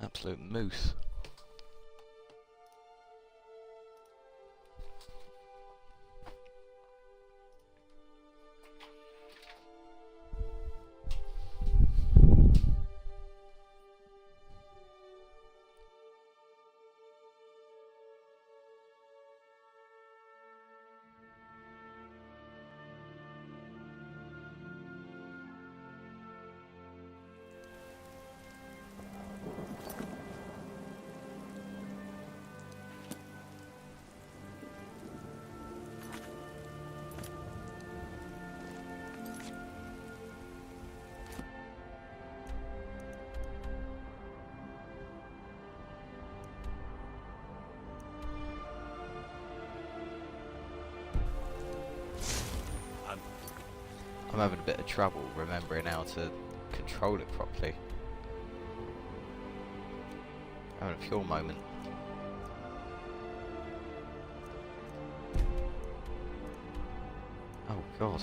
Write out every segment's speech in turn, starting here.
Absolute moose. I'm having a bit of trouble remembering how to control it properly. Having a pure moment. Oh god.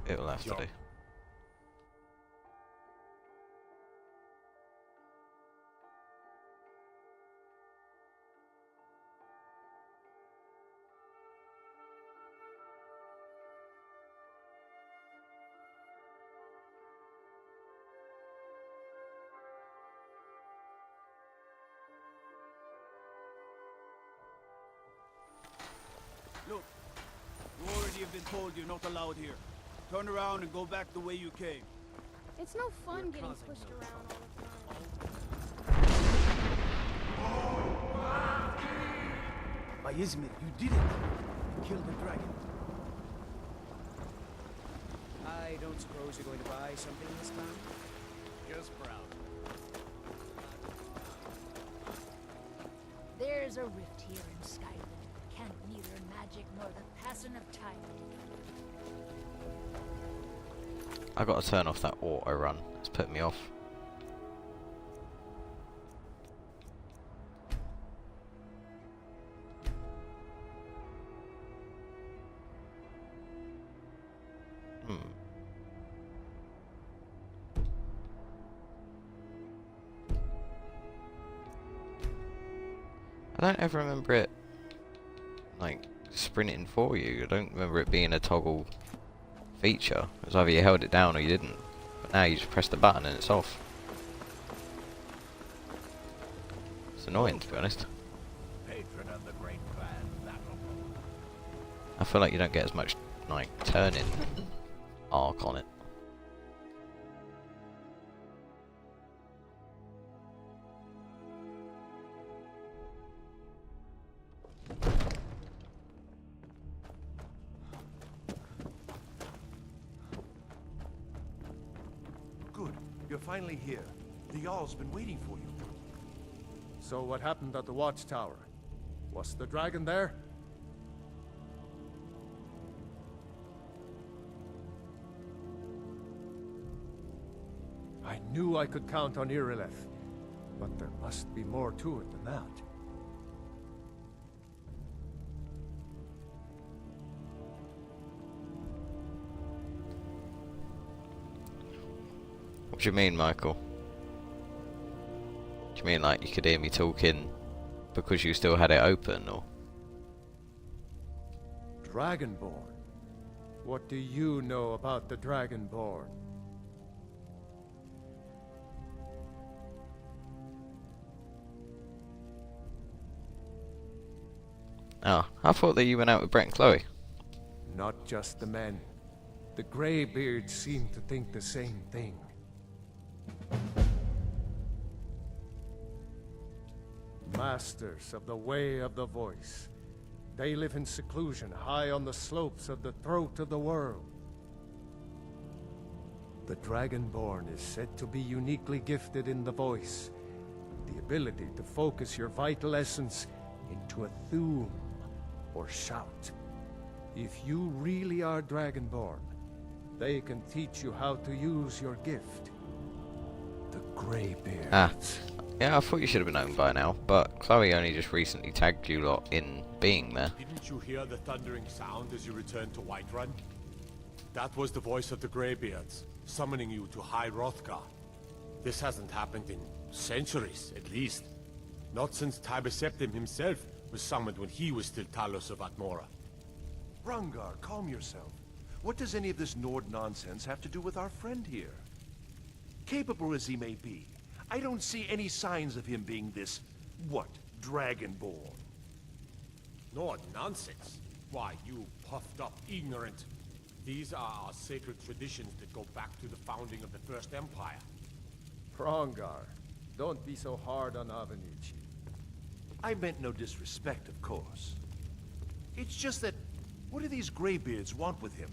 It'll have to do. Look, you already have been told you're not allowed here. Turn around and go back the way you came. It's no fun getting pushed around all the time. By Izmir, you did it. You killed the dragon. I don't suppose you're going to buy something this time? Just proud. There's a rift here in Skyrim. Can't neither magic nor the passing of time. I gotta turn off that auto run. It's putting me off. I don't ever remember it like sprinting for you. I don't remember it being a toggle feature. It was either you held it down or you didn't. But now you just press the button and it's off. It's annoying, to be honest. Patron of the great clan, I feel like you don't get as much like turning arc on it. Good. You're finally here. The Jarl's been waiting for you. So what happened at the watchtower? Was the dragon there? I knew I could count on Irileth, but there must be more to it than that. What do you mean, Michael? Do you mean like you could hear me talking because you still had it open, or? Dragonborn? What do you know about the Dragonborn? Oh, I thought that you went out with Brett and Chloe. Not just the men. The Greybeards seem to think the same thing. Masters of the Way of the Voice. They live in seclusion high on the slopes of the throat of the world. The Dragonborn is said to be uniquely gifted in the voice, the ability to focus your vital essence into a thum or shout. If you really are Dragonborn, they can teach you how to use your gift. The Greybeards. Ah, Yeah, I thought you should have known by now, but Chloe only just recently tagged you lot in being there. Didn't you hear the thundering sound as you returned to Whiterun? That was the voice of the Greybeards, summoning you to High Hrothgar. This hasn't happened in centuries, at least. Not since Tiber Septim himself was summoned when he was still Talos of Atmora. Hrothgar, calm yourself. What does any of this Nord nonsense have to do with our friend here? Capable as he may be, I don't see any signs of him being this, what, Dragonborn? Nord nonsense? Why, you puffed up ignorant. These are our sacred traditions that go back to the founding of the First Empire. Hrothgar, don't be so hard on Avenici. I meant no disrespect, of course. It's just that, what do these Greybeards want with him?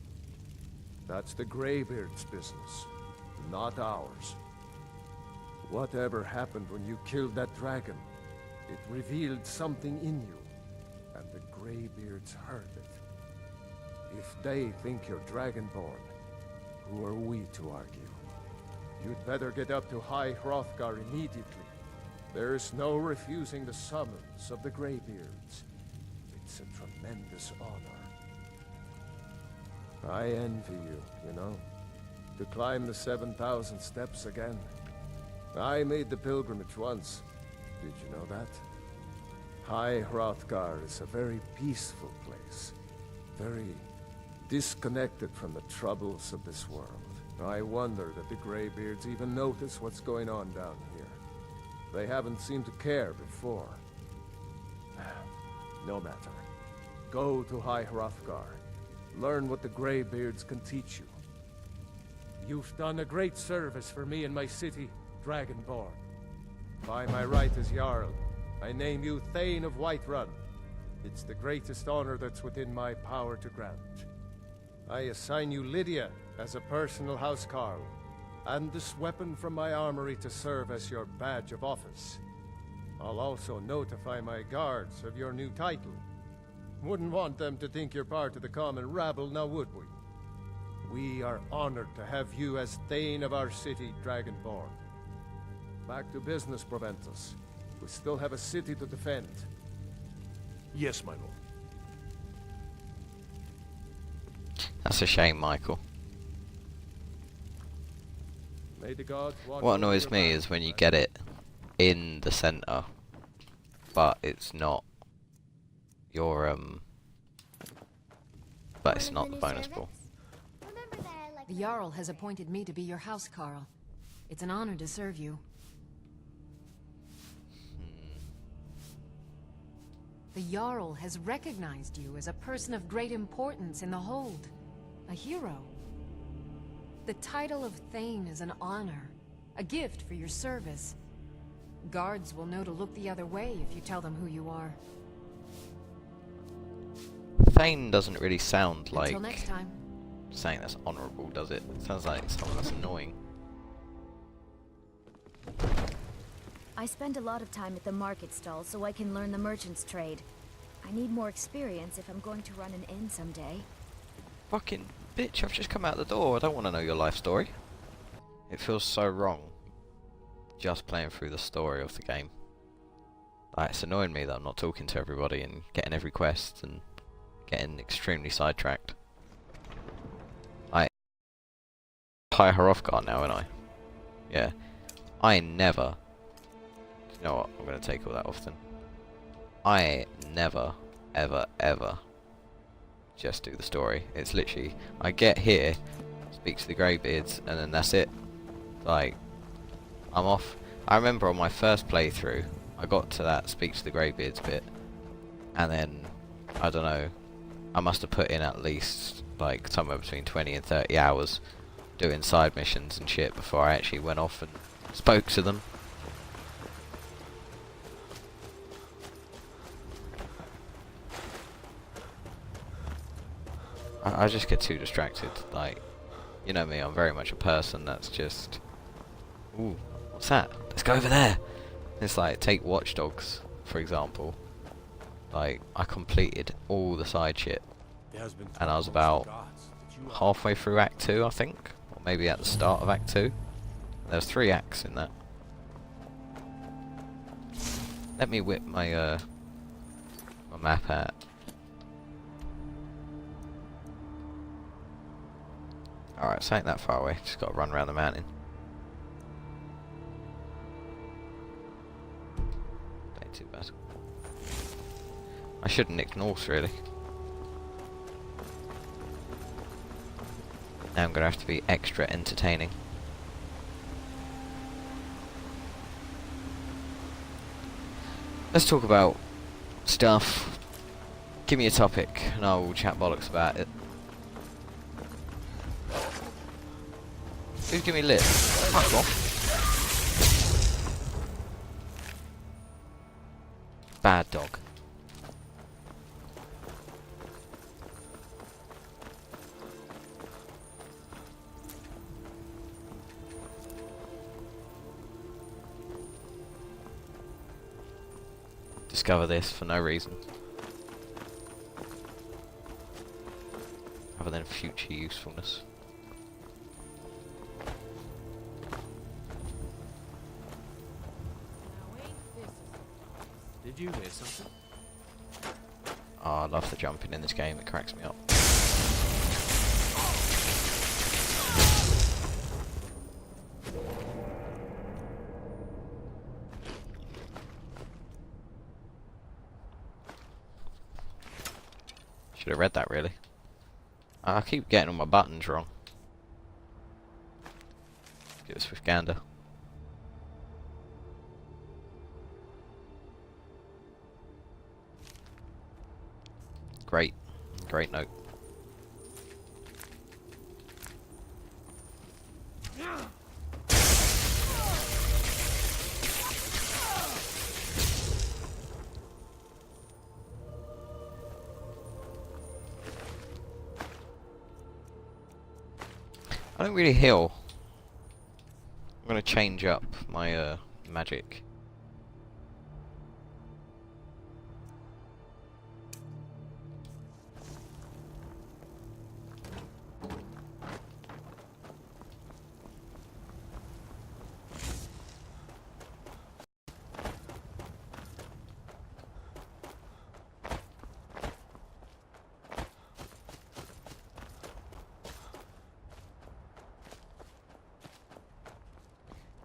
That's the Greybeard's business, not ours. Whatever happened when you killed that dragon, it revealed something in you, and the Greybeards heard it. If they think you're Dragonborn, who are we to argue? You'd better get up to High Hrothgar immediately. There's no refusing the summons of the Greybeards. It's a tremendous honor. I envy you, you know, to climb the 7,000 steps again. I made the pilgrimage once. Did you know that? High Hrothgar is a very peaceful place. Very disconnected from the troubles of this world. I wonder that the Greybeards even notice what's going on down here. They haven't seemed to care before. No matter. Go to High Hrothgar. Learn what the Greybeards can teach you. You've done a great service for me and my city, Dragonborn. By my right as Jarl, I name you Thane of Whiterun. It's the greatest honor that's within my power to grant. I assign you Lydia as a personal housecarl, and this weapon from my armory to serve as your badge of office. I'll also notify my guards of your new title. Wouldn't want them to think you're part of the common rabble, now would we? We are honored to have you as Thane of our city, Dragonborn. Back to business, Proventus. We still have a city to defend. Yes, my lord. That's a shame, Michael. May the gods watch What over annoys your me back, is when you friend. get it in the center, but it's not your but it's not the bonus ball. The Jarl has appointed me to be your housecarl. It's an honor to serve you. The Jarl has recognized you as a person of great importance in the Hold. A hero. The title of Thane is an honor. A gift for your service. Guards will know to look the other way if you tell them who you are. Thane doesn't really sound like Until next time. saying that's honourable, does it? It sounds like someone that's annoying. I spend a lot of time at the market stall so I can learn the merchant's trade. I need more experience if I'm going to run an inn someday. Fucking bitch, I've just come out the door. I don't want to know your life story. It feels so wrong just playing through the story of the game. Like, it's annoying me that I'm not talking to everybody and getting every quest and getting extremely sidetracked. High Hrothgar now, ain't I? Yeah. I never... You know what? I'm going to take all that off then. I never, ever, ever just do the story. It's literally, I get here, speak to the Greybeards, and then that's it. Like, I'm off. I remember on my first playthrough, I got to that speak to the Greybeards bit, and then, I don't know, I must have put in at least, like, somewhere between 20 and 30 hours doing side missions and shit before I actually went off and spoke to them. I just get too distracted. Like, you know me, I'm very much a person that's just, ooh, what's that? Let's go over there. It's like, take Watch Dogs, for example. Like, I completed all the side shit, and I was about halfway through Act 2, I think, or maybe at the start of Act 2. There's 3 acts in that. Let me whip my my map out. Alright, so ain't that far away. Just gotta run around the mountain. Ain't too bad. I shouldn't nick north, really. Now I'm gonna have to be extra entertaining. Let's talk about stuff. Give me a topic, and I will chat bollocks about it. Who's giving me lit? Fuck off. Bad dog. Discover this for no reason. Other than future usefulness. Did you hear something? Oh, I love the jumping in this game, it cracks me up. Should have read that, really. I keep getting all my buttons wrong. Give us with gander. Great. Great note. I don't really heal. I'm gonna change up my magic.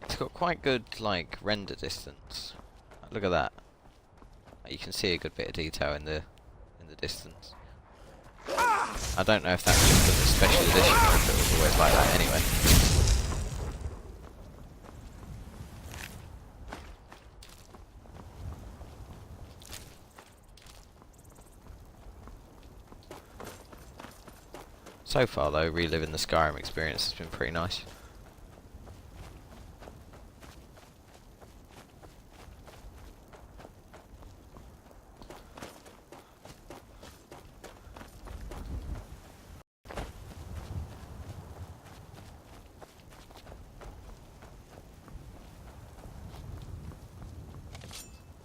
It's got quite good, like, render distance. Look at that. You can see a good bit of detail in the distance. I don't know if that's just for the special edition or if it was always like that anyway. So far though, reliving the Skyrim experience has been pretty nice.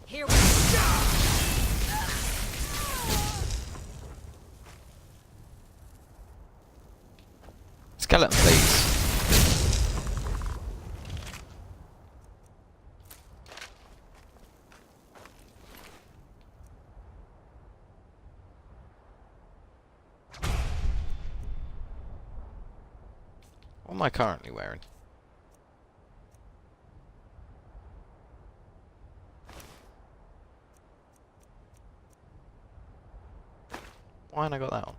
Here we go. Skeleton, please. What am I currently wearing? Why haven't I got that on?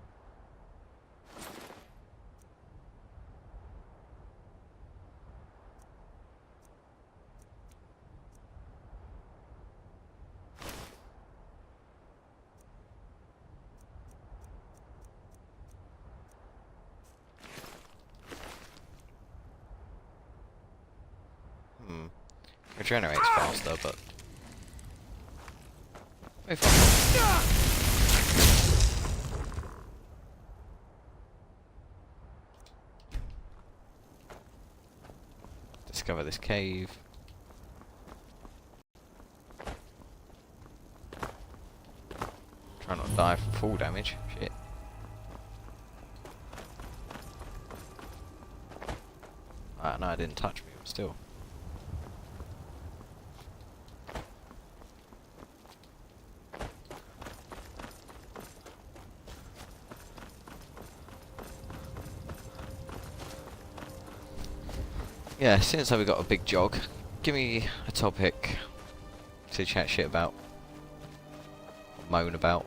Regenerates faster, but move on. Discover this cave. Try not to die from fall damage. Shit. No, it didn't touch me, but still. Yeah, since we got a big jog, give me a topic to chat shit about, moan about.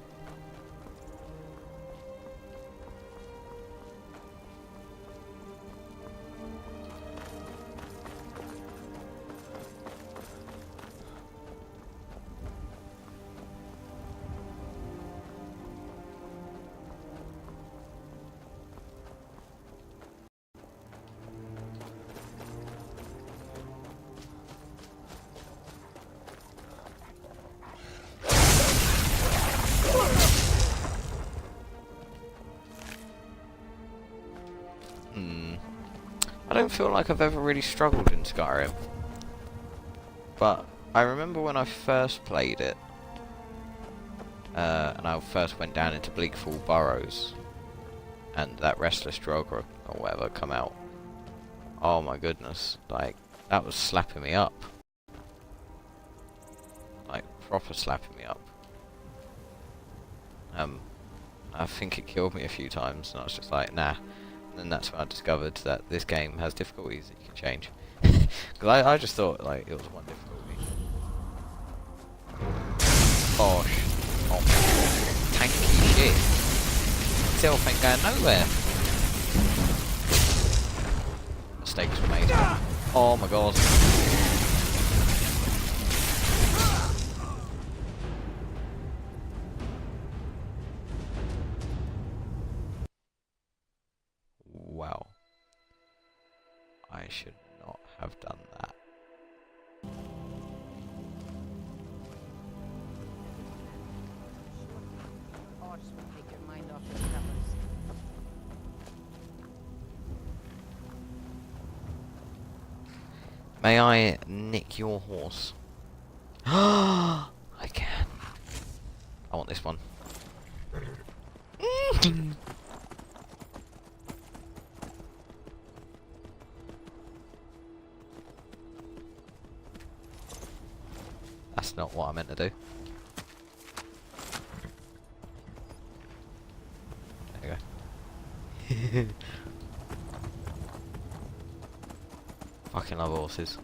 I don't feel like I've ever really struggled in Skyrim, but I remember when I first played it, and I first went down into Bleakfall Burrows, and that Restless Droger or whatever come out. Oh my goodness, like, that was slapping me up. Like, proper slapping me up. I think it killed me a few times, and I was just like, nah. And then that's when I discovered that this game has difficulties that you can change. Because I just thought, like, it was one difficulty. Oh, tanky shit. Itself ain't going nowhere. Mistakes were made. Oh my god. Wow. I should not have done that. Horse will take your mind off your troubles. May I nick your horse? I can. I want this one. That's not what I meant to do. There you go. Fucking love horses.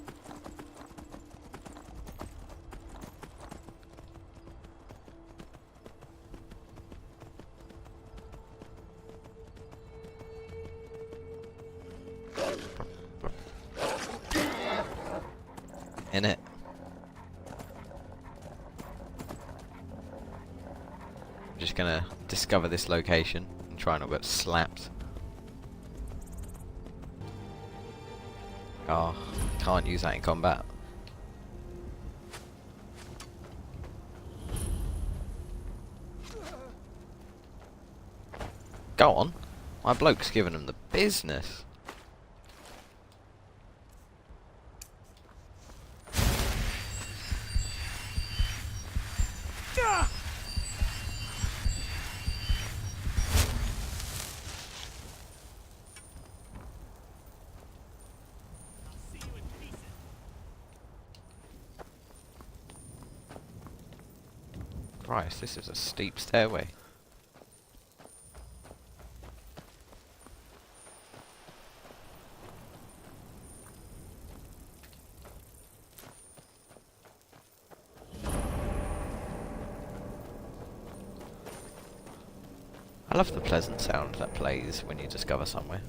In it. I'm just gonna discover this location and try not to get slapped. Oh, can't use that in combat. Go on. My bloke's giving him the business. Christ, this is a steep stairway. I love the pleasant sound that plays when you discover somewhere.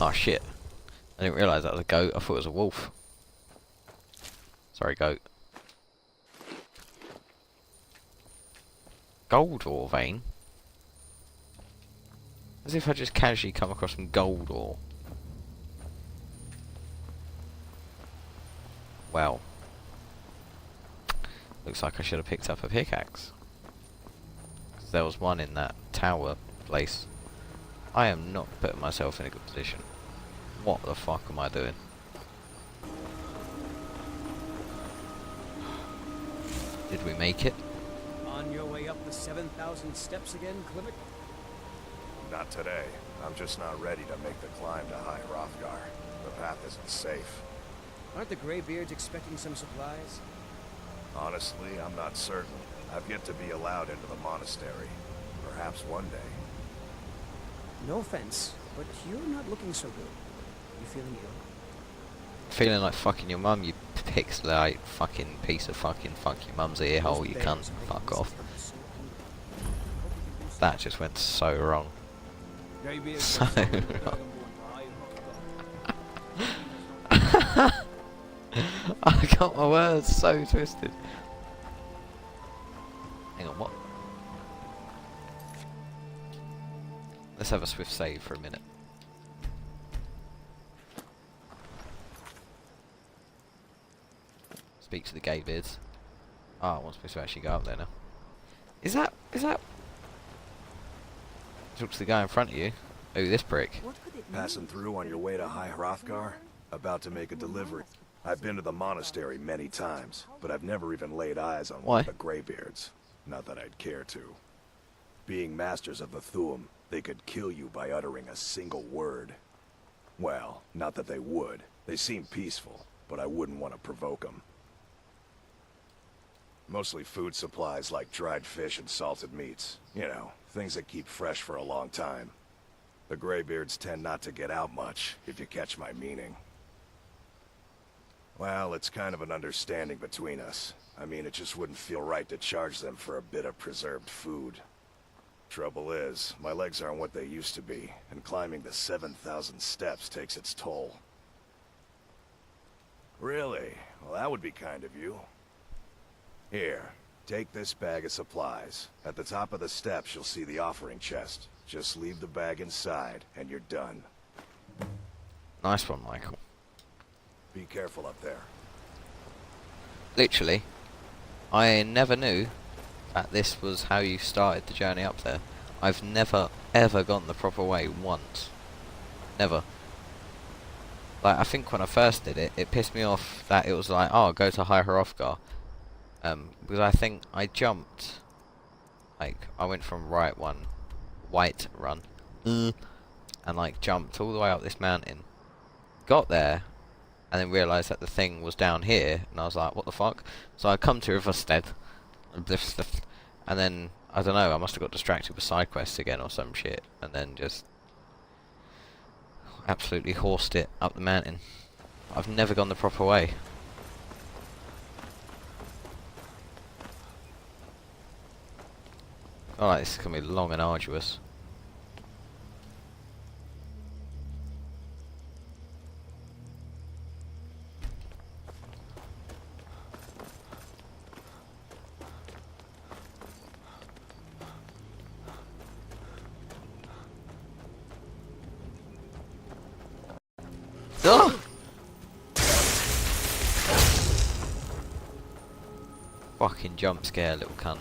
Oh shit. I didn't realise that was a goat, I thought it was a wolf. Sorry, goat. Gold ore vein? As if I just casually come across some gold ore. Well. Looks like I should have picked up a pickaxe. 'Cause there was one in that tower place. I am not putting myself in a good position. What the fuck am I doing? Did we make it? On your way up the 7,000 steps again, Klimek? Not today. I'm just not ready to make the climb to High Hrothgar. The path isn't safe. Aren't the Greybeards expecting some supplies? Honestly, I'm not certain. I've yet to be allowed into the monastery. Perhaps one day. No offense, but you're not looking so good. You feeling ill? Feeling like fucking your mum, you pixelate fucking piece of fucking fuck your mum's ear hole, you cunt. Fuck off. That just went so wrong. So wrong. I got my words so twisted. Hang on, what? Let's have a swift save for a minute. Speak to the Greybeards. Oh, I'm supposed to actually go up there now. Is that... Talk to the guy in front of you. Oh, this prick. Passing through on your way to High Hrothgar? About to make a delivery. I've been to the monastery many times, but I've never even laid eyes on one of the Greybeards. Not that I'd care to. Being masters of the Thuum, they could kill you by uttering a single word. Well, not that they would. They seem peaceful, but I wouldn't want to provoke them. Mostly food supplies like dried fish and salted meats. You know, things that keep fresh for a long time. The Greybeards tend not to get out much, if you catch my meaning. Well, it's kind of an understanding between us. I mean, it just wouldn't feel right to charge them for a bit of preserved food. Trouble is, my legs aren't what they used to be, and climbing the 7,000 steps takes its toll. Really? Well, that would be kind of you. Here, take this bag of supplies. At the top of the steps, you'll see the offering chest. Just leave the bag inside, and you're done. Nice one, Michael. Be careful up there. Literally, I never knew that this was how you started the journey up there. I've never, ever gone the proper way once. Never. Like, I think when I first did it, it pissed me off that it was like, oh, go to High Hrothgar. Because I think I jumped, like, I went from White Run, and like jumped all the way up this mountain, got there, and then realised that the thing was down here, and I was like, what the fuck? So I come to Riverstead, and then, I don't know, I must have got distracted with side quests again or some shit, and then just absolutely horsed it up the mountain. I've never gone the proper way. Alright, this is going to be long and arduous. Oh! Fucking jump scare, little cunt.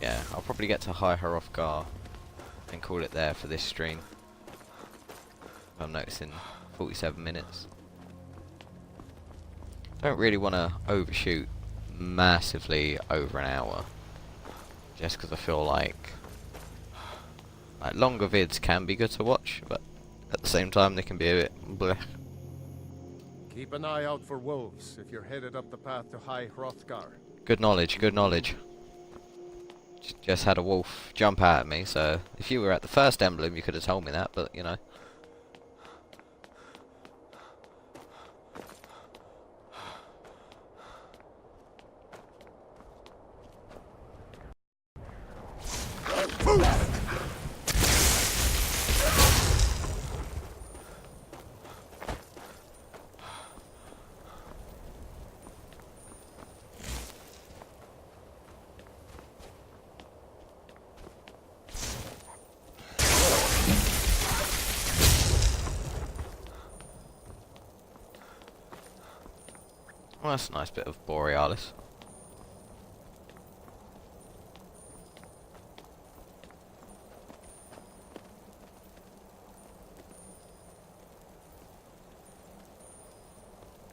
Yeah, I'll probably get to High Hrothgar and call it there for this stream. I'm noticing 47 minutes. Don't really want to overshoot massively over an hour, just because I feel like longer vids can be good to watch, but at the same time they can be a bit bleh. Keep an eye out for wolves if you're headed up the path to High Hrothgar. Good knowledge, good knowledge. Just had a wolf jump out at me, so if you were at the first emblem you could have told me that, but you know. Well, that's a nice bit of Borealis.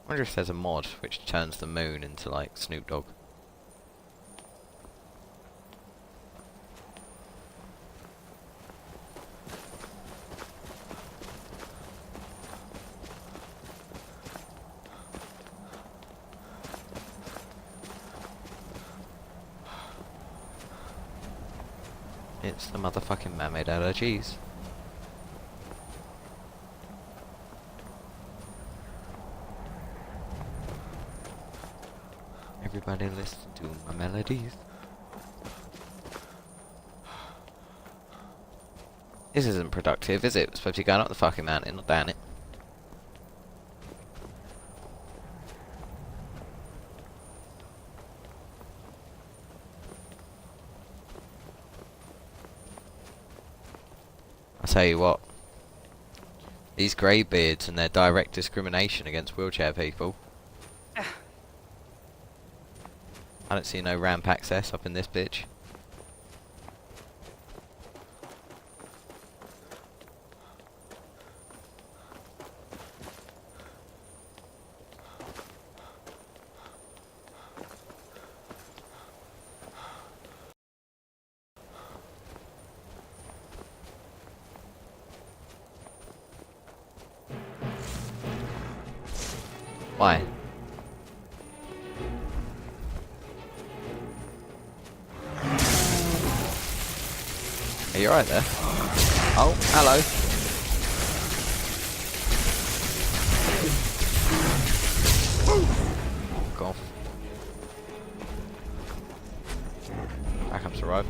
I wonder if there's a mod which turns the moon into like Snoop Dogg. It's the motherfucking man made out of cheese. Everybody listen to my melodies. This isn't productive, is it? We're supposed to be going up the fucking mountain, not down it. I tell you what, these greybeards and their direct discrimination against wheelchair people. I don't see no ramp access up in this bitch. Why? Are you alright there? Oh, hello. Fuck off. Backup's arrived.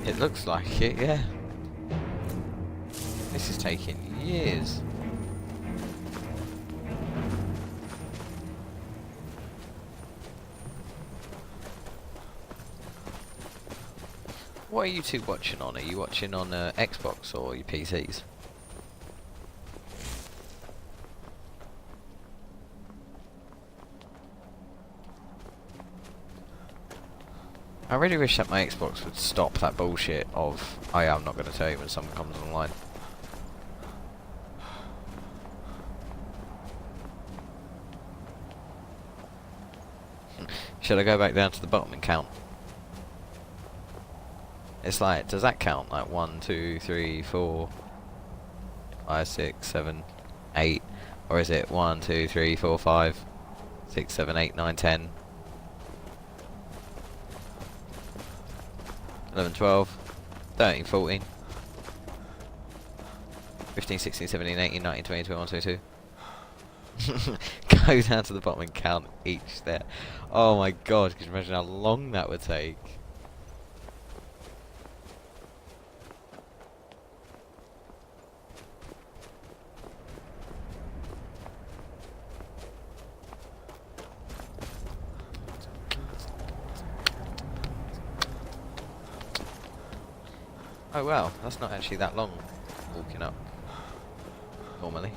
It looks like it, yeah. This is taking years. What are you two watching on? Are you watching on Xbox or your PCs? I really wish that my Xbox would stop that bullshit of, oh yeah, I'm not going to tell you when someone comes online. Should I go back down to the bottom and count? It's like, does that count? Like 1, 2, 3, 4, 5, 6, 7, 8? Or is it 1, 2, 3, 4, 5, 6, 7, 8, 9, 10? 11, 12, 13, 14, 15, 16, 17, 18, 19, 20, 21, 22. Go down to the bottom and count each there. Oh my god, could you imagine how long that would take? Oh wow, that's not actually that long walking up. Normally.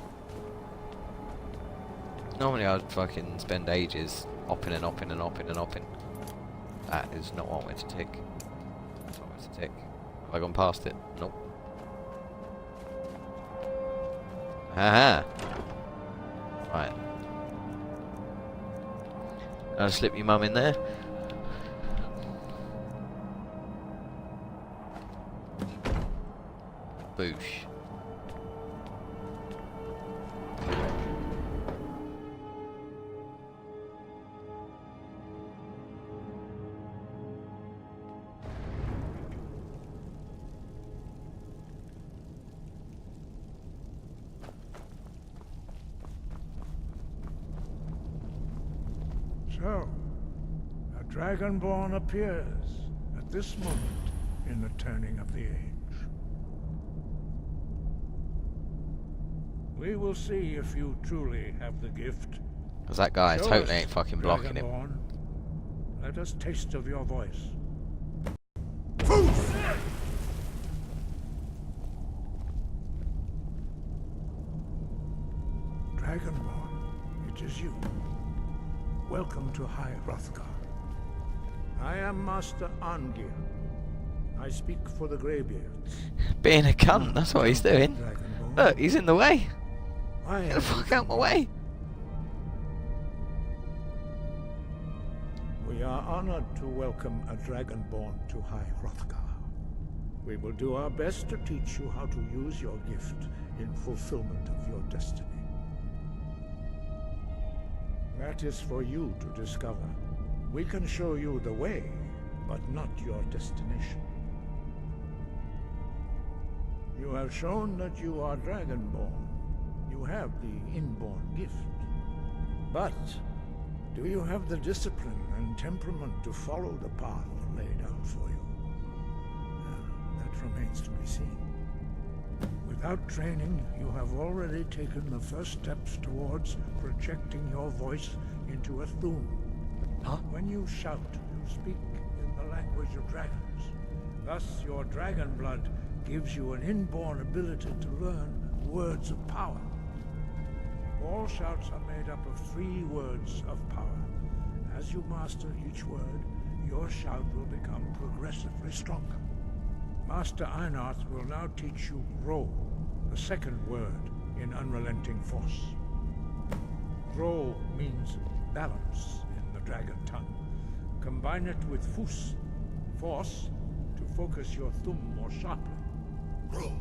Normally I'd fucking spend ages hopping and hopping and hopping and hopping. That is not what I wanted to tick. That's what I wanted to tick. Have I gone past it? Nope. Haha! Right. I'll slip your mum in there. Boosh. So, a Dragonborn appears at this moment in the turning of the age. We will see if you truly have the gift. Because that guy Show totally us, ain't fucking blocking him. Dragonborn. Let us taste of your voice. Dragonborn, it is you. Welcome to Hrothgar. I am Master Angir. I speak for the Greybeards. Being a cunt, that's what he's doing. Dragonborn. Look, he's in the way. Why Get the fuck out my way. We are honored to welcome a Dragonborn to High Hrothgar. We will do our best to teach you how to use your gift in fulfillment of your destiny. That is for you to discover. We can show you the way, but not your destination. You have shown that you are Dragonborn. You have the inborn gift. But do you have the discipline and temperament to follow the path laid out for you? That remains to be seen. Without training, you have already taken the first steps towards projecting your voice into a Thu'um. Huh? When you shout, you speak in the language of dragons. Thus, your dragon blood gives you an inborn ability to learn words of power. All shouts are made up of 3 words of power. As you master each word, your shout will become progressively stronger. Master Einarth will now teach you Ro, the second word in Unrelenting Force. Ro means balance in the dragon tongue. Combine it with Fus, force, to focus your Thu'um more sharply. Ro.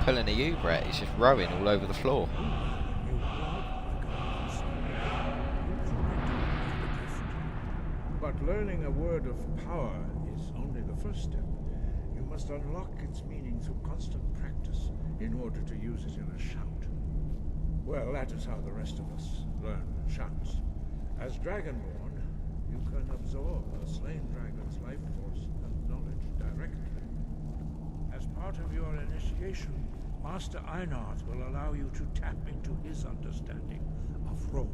Pulling a you, Brett. He's just rowing all over the floor. But learning a word of power is only the first step. You must unlock its meaning through constant practice in order to use it in a shout. Well, that is how the rest of us learn shouts. As Dragonborn, you can absorb a slain dragon's life force and knowledge directly. As part of your initiation, Master Einarth will allow you to tap into his understanding of Ro.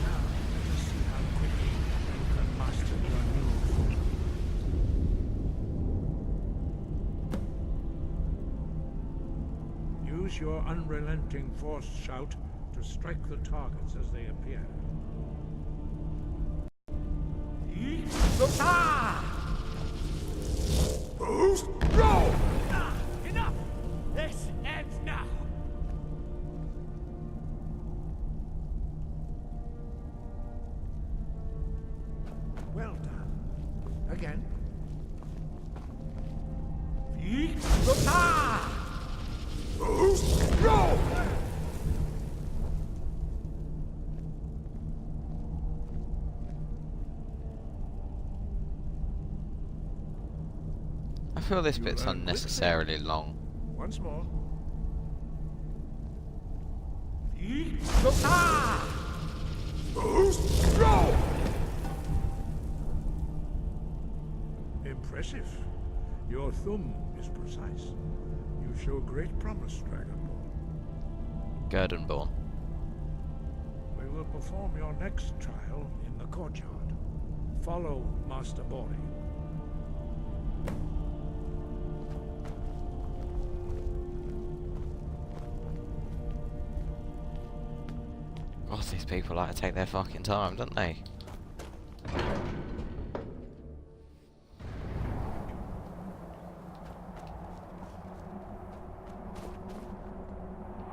Now, let us see how quickly you can master your new form. Use your unrelenting force shout to strike the targets as they appear. Go! Enough! This ends now! Well done. Again. Go! I feel this bit's unnecessarily long. Once more. Impressive. Your Thu'um is precise. You show great promise, Dragonborn. Gurdenborn. We will perform your next trial in the courtyard. Follow Master Bori. God, these people like to take their fucking time, don't they?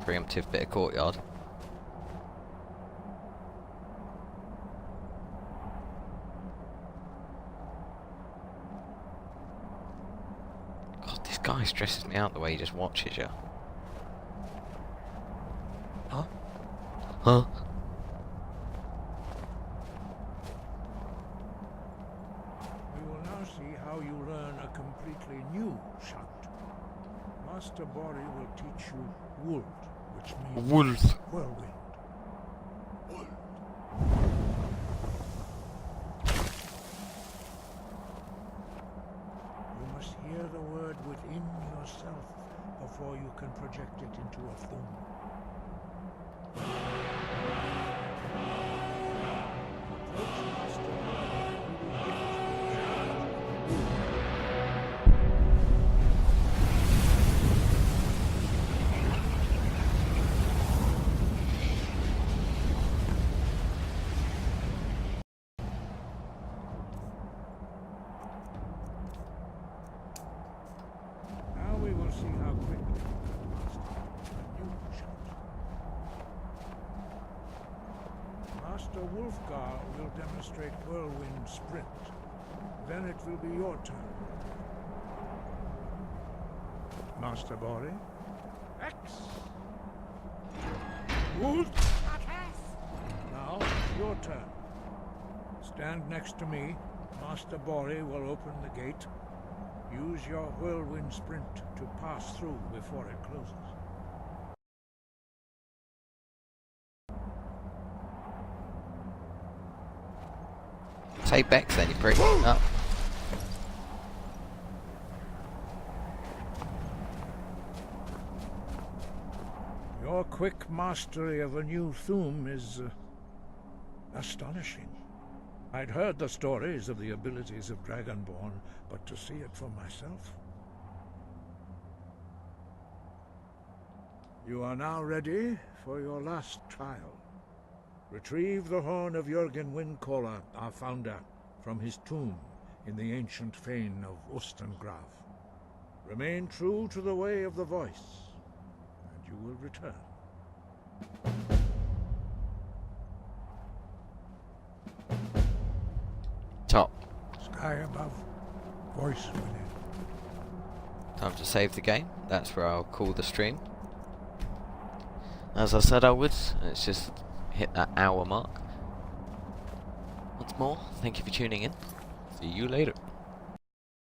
Preemptive bit of courtyard. God, this guy stresses me out the way he just watches you. Huh? Huh? We will now see how you learn a completely new shout. Master Bori will teach you Wuld, which means Wolf. whirlwind. You must hear the word within yourself before you you can project it into a thumb. Now we will see how quickly you can master a new shot. Master Hrothgar will demonstrate whirlwind sprint. Then it will be your turn. Master Bori? X! Wood! Now, your turn. Stand next to me. Master Bori will open the gate. Use your whirlwind sprint to pass through before it closes. Say Bex then, you prick. Oh. Your quick mastery of a new Thum is astonishing. I'd heard the stories of the abilities of Dragonborn, but to see it for myself. You are now ready for your last trial. Retrieve the horn of Jürgen Windcaller, our founder, from his tomb in the ancient fane of Ustengrav. Remain true to the way of the voice, and you will return. Top. Sky above, voice within. Time to save the game. That's where I'll call the stream. As I said I would, it's just hit that hour mark. Once more, thank you for tuning in. See you later.